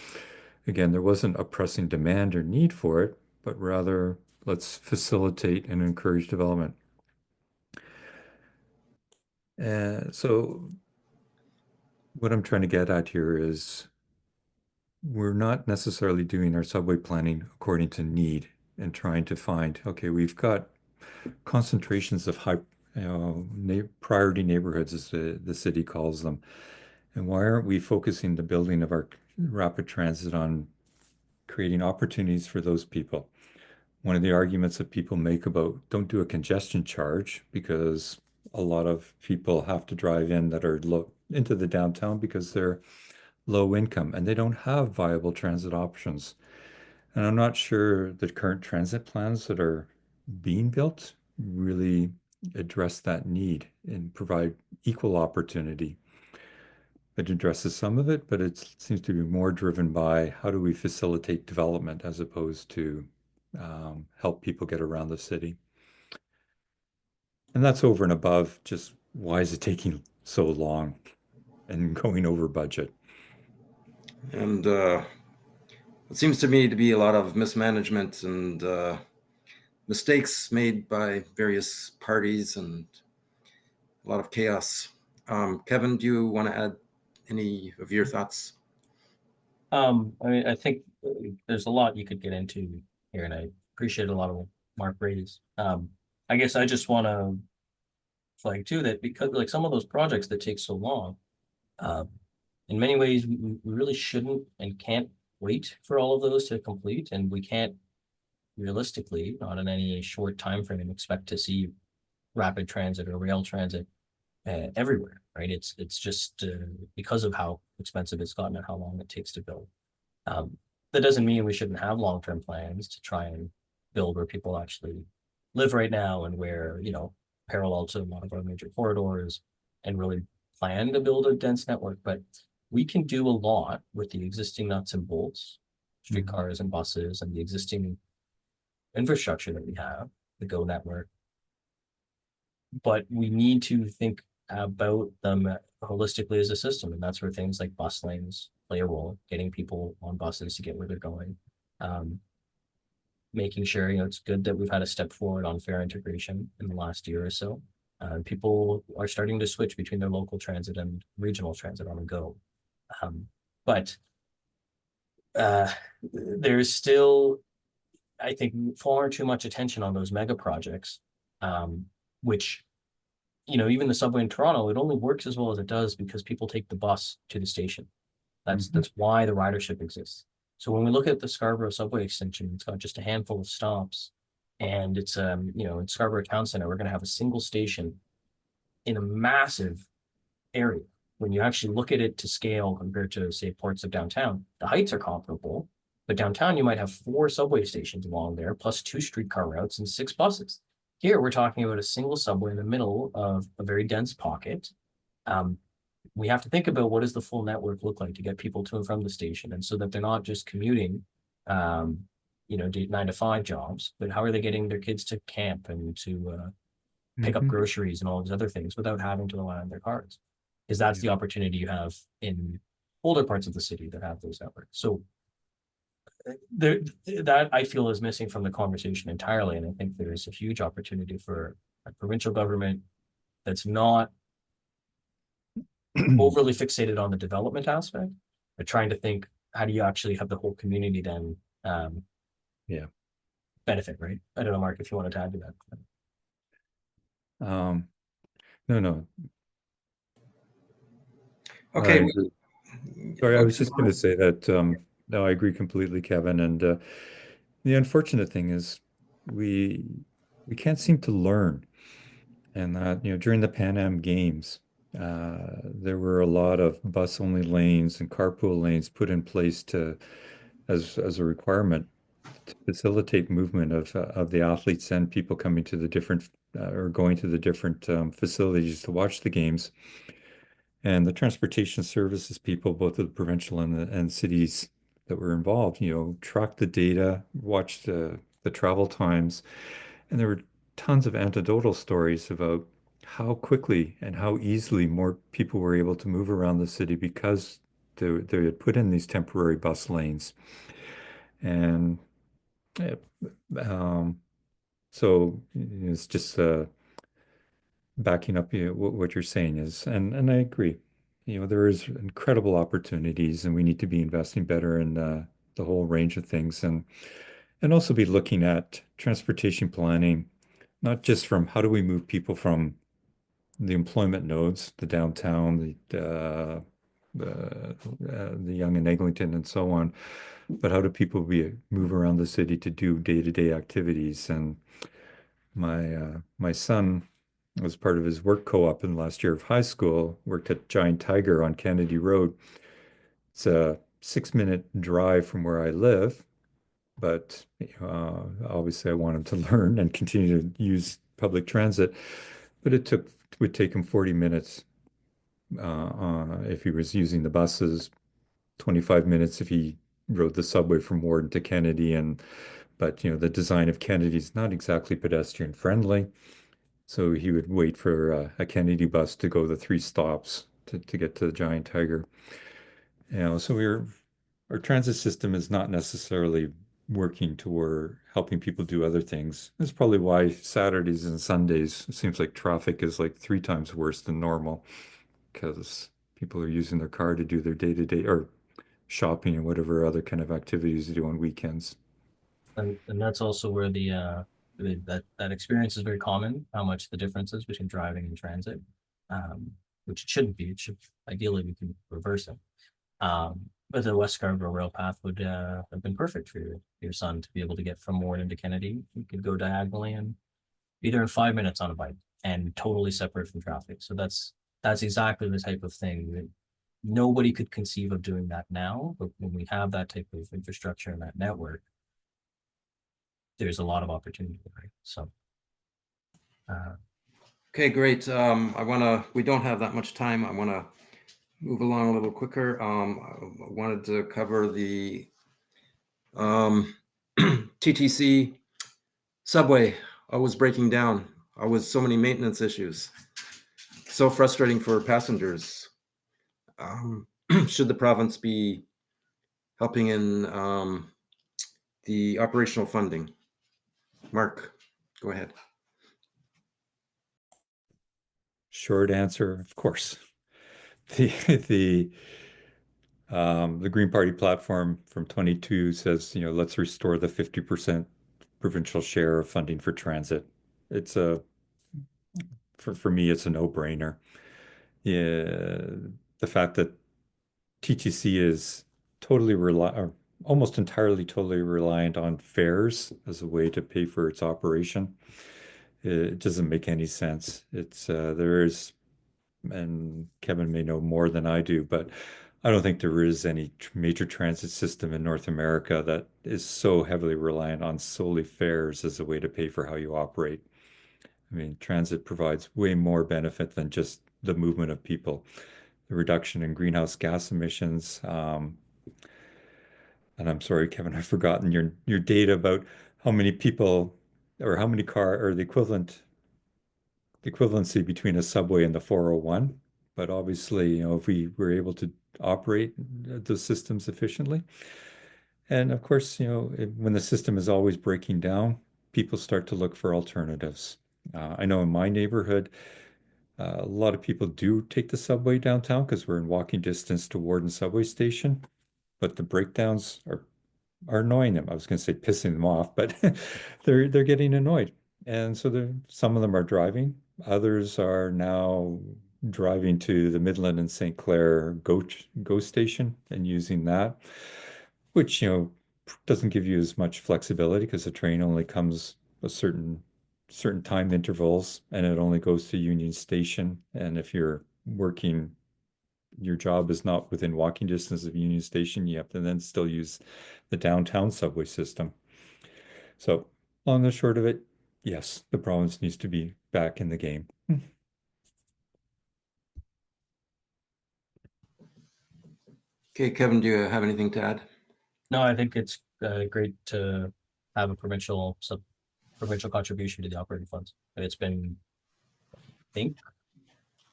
Again, there wasn't a pressing demand or need for it, but rather let's facilitate and encourage development. So what I'm trying to get at here is we're not necessarily doing our subway planning according to need and trying to find, okay, we've got concentrations of high, priority neighborhoods, as the city calls them. And why aren't we focusing the building of our rapid transit on creating opportunities for those people? One of the arguments that people make about don't do a congestion charge because a lot of people have to drive in that are low into the downtown because they're low income and they don't have viable transit options. And I'm not sure the current transit plans that are being built really address that need and provide equal opportunity. It addresses some of it, but it seems to be more driven by how do we facilitate development as opposed to help people get around the city. And that's over and above just why is it taking so long and going over budget. And it seems to me to be a lot of mismanagement and mistakes made by various parties and a lot of chaos. Kevin, do you want to add any of your thoughts? I mean, I think there's a lot you could get into here, and I appreciate a lot of what Mark raised. I guess I just want to flag too that because like some of those projects that take so long, in many ways we really shouldn't and can't wait for all of those to complete, and we can't realistically, not in any short time frame, expect to see rapid transit or rail transit everywhere, right? It's just because of how expensive it's gotten and how long it takes to build. That doesn't mean we shouldn't have long-term plans to try and build where people actually live right now and where, parallel to a lot of our major corridors and really plan to build a dense network. But we can do a lot with the existing nuts and bolts, streetcars and buses, and the existing infrastructure that we have, the GO network. But we need to think about them holistically as a system, and that's where things like bus lanes play a role, getting people on buses to get where they're going. Making sure, it's good that we've had a step forward on fare integration in the last year or so. People are starting to switch between their local transit and regional transit on the go. But there's still, I think, far too much attention on those mega projects, which, even the subway in Toronto, it only works as well as it does because people take the bus to the station. That's why the ridership exists. So when we look at the Scarborough subway extension, it's got just a handful of stops, and it's in Scarborough Town Center, we're going to have a single station in a massive area. When you actually look at it to scale compared to, say, parts of downtown, the heights are comparable, but downtown you might have 4 subway stations along there, plus 2 streetcar routes and 6 buses. Here we're talking about a single subway in the middle of a very dense pocket. We have to think about what does the full network look like to get people to and from the station, and so that they're not just commuting, 9-to-5 jobs, but how are they getting their kids to camp and to pick up groceries and all these other things without having to rely on their cars? Because that's the opportunity you have in older parts of the city that have those networks. So that I feel is missing from the conversation entirely, and I think there is a huge opportunity for a provincial government that's not overly fixated on the development aspect, but trying to think, how do you actually have the whole community then benefit, right? I don't know, Mark, if you wanted to add to that. No. Okay. Sorry, I was just going to say that, no, I agree completely, Kevin. And the unfortunate thing is we can't seem to learn. And that, during the Pan Am Games, there were a lot of bus-only lanes and carpool lanes put in place as a requirement to facilitate movement of the athletes and people coming to the different or going to the different facilities to watch the games. And the transportation services people, both of the provincial and cities that were involved, tracked the data, watched the travel times, and there were tons of anecdotal stories about how quickly and how easily more people were able to move around the city because they had put in these temporary bus lanes. And so it's just backing up what you're saying is, and I agree. There is incredible opportunities, and we need to be investing better in the whole range of things, and also be looking at transportation planning, not just from how do we move people from the employment nodes, the downtown, the Yonge and Eglinton, and so on, but how do people move around the city to do day-to-day activities? And my son, as part of his work co-op in the last year of high school, worked at Giant Tiger on Kennedy Road. It's a 6-minute drive from where I live, but obviously I want him to learn and continue to use public transit. But it would take him 40 minutes if he was using the buses, 25 minutes if he rode the subway from Warden to Kennedy. But the design of Kennedy is not exactly pedestrian friendly. So he would wait for a Kennedy bus to go the 3 stops to get to the Giant Tiger. So our transit system is not necessarily working toward helping people do other things. That's probably why Saturdays and Sundays, it seems like traffic is like 3 times worse than normal, because people are using their car to do their day-to-day or shopping and whatever other kind of activities they do on weekends. And that's also where that experience is very common, how much the difference is between driving and transit, which it shouldn't be. Ideally, we can reverse it. But the West Scarborough Rail Path would have been perfect for your son to be able to get from Warden to Kennedy. You could go diagonally and be there in 5 minutes on a bike and totally separate from traffic. So that's exactly the type of thing that nobody could conceive of doing that now. But when we have that type of infrastructure and that network, there's a lot of opportunity, right? So Okay, great. We don't have that much time. I want to move along a little quicker. I wanted to cover the TTC subway. Always breaking down. Always so many maintenance issues. So frustrating for passengers. Should the province be helping in the operational funding? Mark, go ahead. Short answer, of course. The the Green Party platform from 22 says, let's restore the 50% provincial share of funding for transit. It's for me, it's a no-brainer. Yeah, the fact that TTC is almost entirely totally reliant on fares as a way to pay for its operation, it doesn't make any sense. And Kevin may know more than I do, but I don't think there is any major transit system in North America that is so heavily reliant on solely fares as a way to pay for how you operate. I mean, transit provides way more benefit than just the movement of people, the reduction in greenhouse gas emissions. And I'm sorry, Kevin, I've forgotten your data about how many people or how many car or the equivalency between a subway and the 401. But obviously, if we were able to operate those systems efficiently, and of course, when the system is always breaking down, people start to look for alternatives. I know in my neighborhood, a lot of people do take the subway downtown because we're in walking distance to Warden subway station, but the breakdowns are annoying them. I was going to say pissing them off, but they're getting annoyed. And so some of them are driving. Others are now driving to the Midland and St. Clair GO station and using that, which, doesn't give you as much flexibility because the train only comes a certain time intervals and it only goes to Union Station. And if you're working, your job is not within walking distance of Union Station, you have to then still use the downtown subway system. So long and short of it, yes, the province needs to be back in the game. Okay, Kevin, do you have anything to add? No, I think it's great to have a provincial contribution to the operating funds. It's been, I think,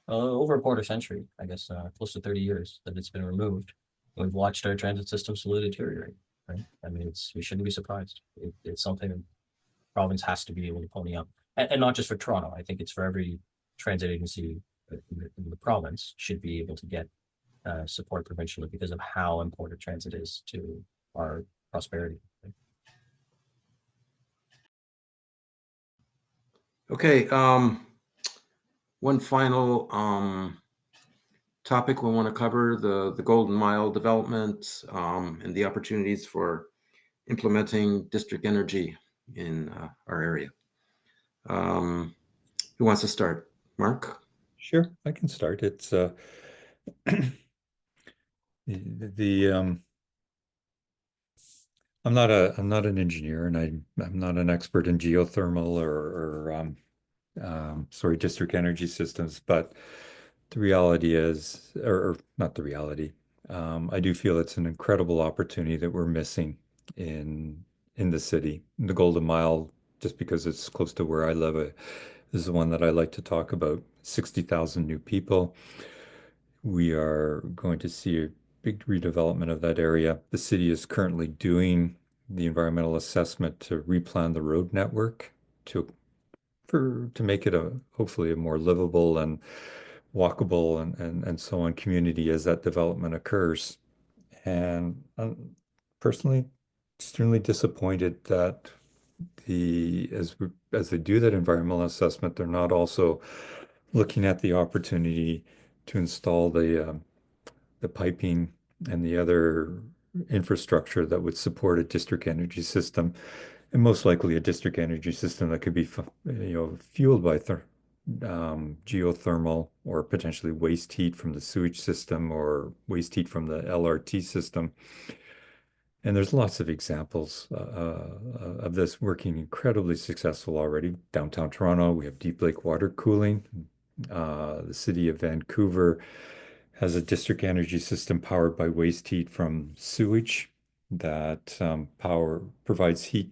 over a quarter century, I guess, close to 30 years that it's been removed. We've watched our transit system slowly deteriorate, right? I mean, we shouldn't be surprised. It's something the province has to be able to pony up, and not just for Toronto. I think it's for every transit agency in the province should be able to get support provincially because of how important transit is to our prosperity. Okay, one final topic we want to cover, the Golden Mile development and the opportunities for implementing district energy in our area. Who wants to start? Mark? Sure, I can start. It's the I'm not an engineer and I'm not an expert in geothermal or district energy systems, but the reality is, or not the reality, I do feel it's an incredible opportunity that we're missing in the city. The Golden Mile, just because it's close to where I live, is the one that I like to talk about. 60,000 new people. We are going to see a big redevelopment of that area. The city is currently doing the environmental assessment to replan the road network to make it hopefully a more livable and walkable and so on community as that development occurs. And I'm personally extremely disappointed that as they do that environmental assessment, they're not also looking at the opportunity to install the piping and the other infrastructure that would support a district energy system, and most likely a district energy system that could be, fueled by geothermal or potentially waste heat from the sewage system or waste heat from the LRT system. And there's lots of examples of this working incredibly successful already. Downtown Toronto, we have deep lake water cooling. The city of Vancouver has a district energy system powered by waste heat from sewage that power provides heat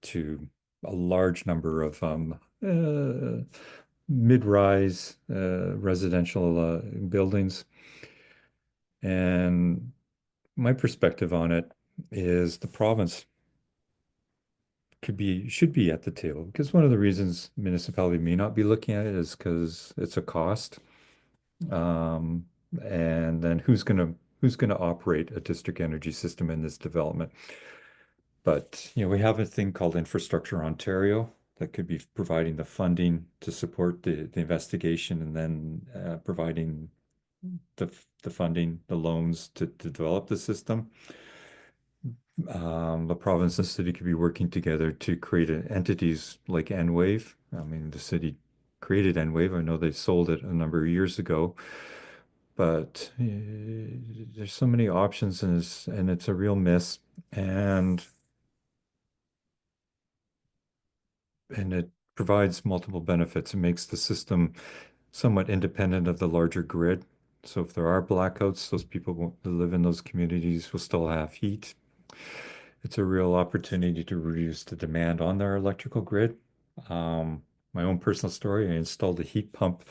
to a large number of mid-rise residential buildings. And my perspective on it is the province should be at the table, because one of the reasons municipality may not be looking at it is because it's a cost. Um, and then who's gonna operate a district energy system in this development? But we have a thing called Infrastructure Ontario that could be providing the funding to support the investigation, and then providing the funding, the loans to develop the system. The province and city could be working together to create entities like Enwave. I mean, the city created Enwave. I know they sold it a number of years ago, but there's so many options, and it's a real miss. And it provides multiple benefits. It makes the system somewhat independent of the larger grid. So if there are blackouts, those people that live in those communities will still have heat. It's a real opportunity to reduce the demand on their electrical grid. My own personal story, I installed a heat pump,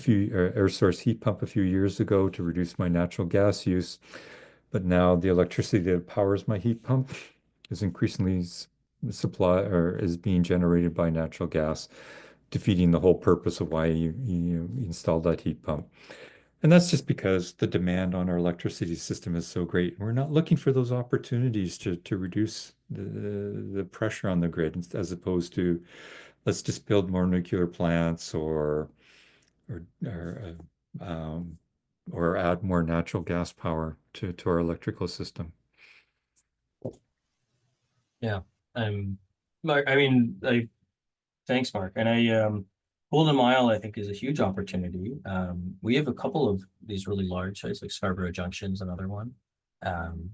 air source heat pump a few years ago to reduce my natural gas use. But now the electricity that powers my heat pump is increasingly is being generated by natural gas, defeating the whole purpose of why you installed that heat pump. And that's just because the demand on our electricity system is so great. We're not looking for those opportunities to reduce the pressure on the grid, as opposed to let's just build more nuclear plants or or, um, or add more natural gas power to our electrical system. Yeah. Mark, I mean, thanks, Mark. And Golden Mile, I think, is a huge opportunity. We have a couple of these really large sites, like Scarborough Junction's another one, um,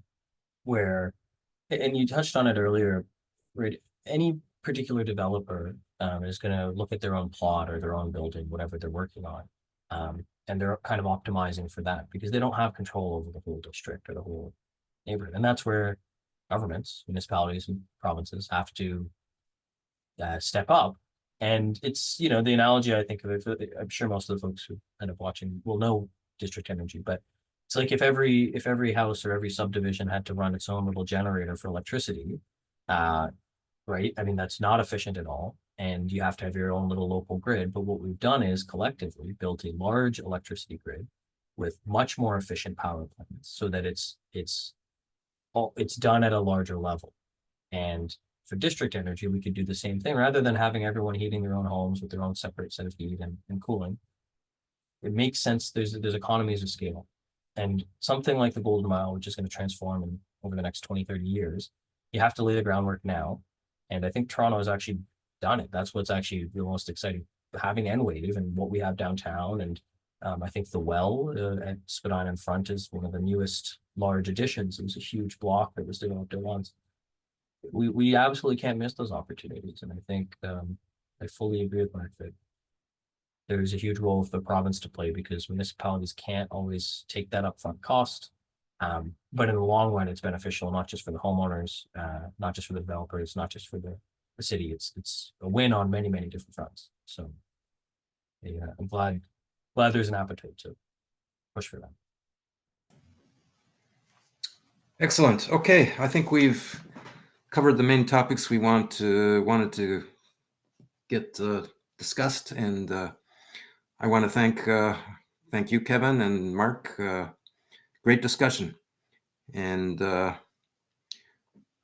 where, and you touched on it earlier, right? Any particular developer is going to look at their own plot or their own building, whatever they're working on, and they're kind of optimizing for that because they don't have control over the whole district or the whole neighborhood. And that's where governments, municipalities, and provinces have to step up. And it's, the analogy I think of it, I'm sure most of the folks who end up watching will know district energy, but it's like if every house or every subdivision had to run its own little generator for electricity, right? I mean, that's not efficient at all. And you have to have your own little local grid. But what we've done is collectively built a large electricity grid with much more efficient power plants so that it's done at a larger level. And for district energy, we could do the same thing rather than having everyone heating their own homes with their own separate set of heat and cooling. It makes sense. There's economies of scale. And something like the Golden Mile, which is going to transform over the next 20, 30 years, you have to lay the groundwork now. And I think Toronto has actually done it. That's what's actually the most exciting, having Enwave and what we have downtown. And I think the well at Spadina and Front is one of the newest large additions. It was a huge block that was developed at once. We absolutely can't miss those opportunities. And I think I fully agree with Mark that there's a huge role for the province to play because municipalities can't always take that upfront cost. But in the long run, it's beneficial, not just for the homeowners, not just for the developers, not just for the city. It's a win on many, many different fronts. So yeah, I'm glad there's an appetite to push for that. Excellent. Okay, I think we've covered the main topics we wanted to get discussed, and I want to thank you, Kevin and Mark. Great discussion, and I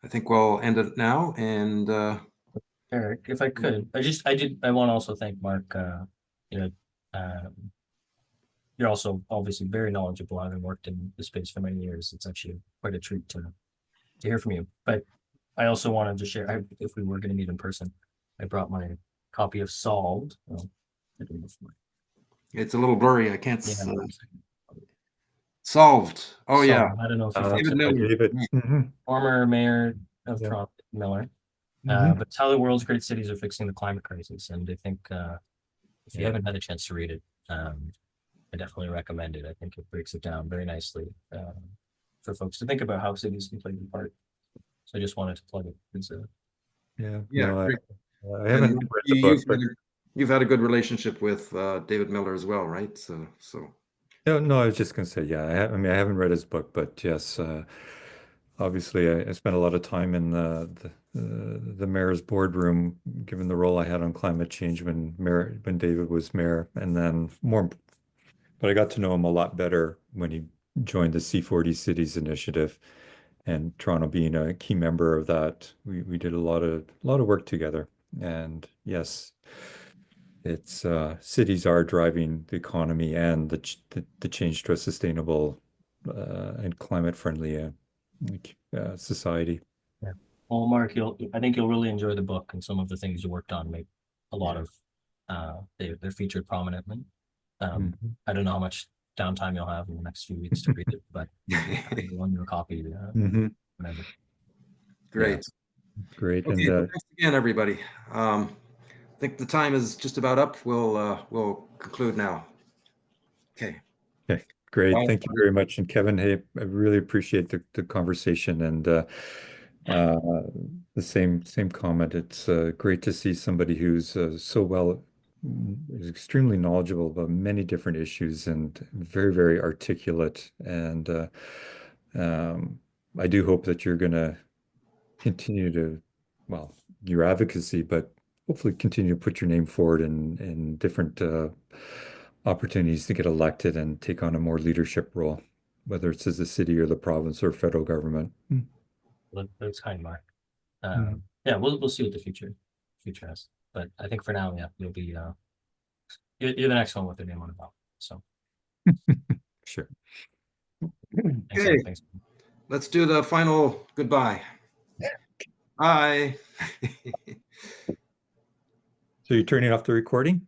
think we'll end it now. And Eric, if I could, I want to also thank Mark. You're also obviously very knowledgeable, having worked in the space for many years. It's actually quite a treat to hear from you. But I also wanted to share, if we were going to meet in person, I brought my copy of Solved. Well, I don't know if it's a little blurry. I can't. yeah, Solved. Oh, yeah. I don't know if you Uh, folks David have Miller. David. Mhm. former mayor of Yeah. Toronto, Miller. Mhm. But it's how the world's great cities are fixing the climate crisis. And I think if you Yeah. haven't had a chance to read it, I definitely recommend it. I think it breaks it down very nicely for folks to think about how cities can play their part. So I just wanted to plug it. Yeah. Yeah, No, great. I haven't And read the book, but you've had a good relationship with David Miller as well, right? So no, I was just gonna say, yeah, I mean, I haven't read his book, but yes, obviously, I spent a lot of time in the mayor's boardroom, given the role I had on climate change when David was mayor, and then but I got to know him a lot better when he joined the C40 Cities Initiative, and Toronto being a key member of that, we did a lot of work together, and yes. It's cities are driving the economy and the change to a sustainable and climate friendly society. Yeah. Well, Mark, I think you'll really enjoy the book, and some of the things you worked on make a lot of they're featured prominently. Mhm. I don't know how much downtime you'll have in the next few weeks to read it, but I'll loan you a copy Mhm. whenever. great. Great. Okay, And thanks again, everybody. I think the time is just about up. We'll conclude now. Okay. okay, great. Bye. Thank you very much. And Kevin, hey, I really appreciate the conversation and the same comment. It's great to see somebody who's is extremely knowledgeable about many different issues and very, very articulate. And um, I do hope that you're going to continue to, well, your advocacy, but hopefully continue to put your name forward in different opportunities to get elected and take on a more leadership role, whether it's as a city or the province or federal government. That's kind, Mark. Mhm. Yeah, we'll see what the future has. But I think for now, yeah, you'll be you're the next one with the name on the ballot. So Sure. thanks, Okay, thanks. let's do the final goodbye. Bye. So you're turning off the recording?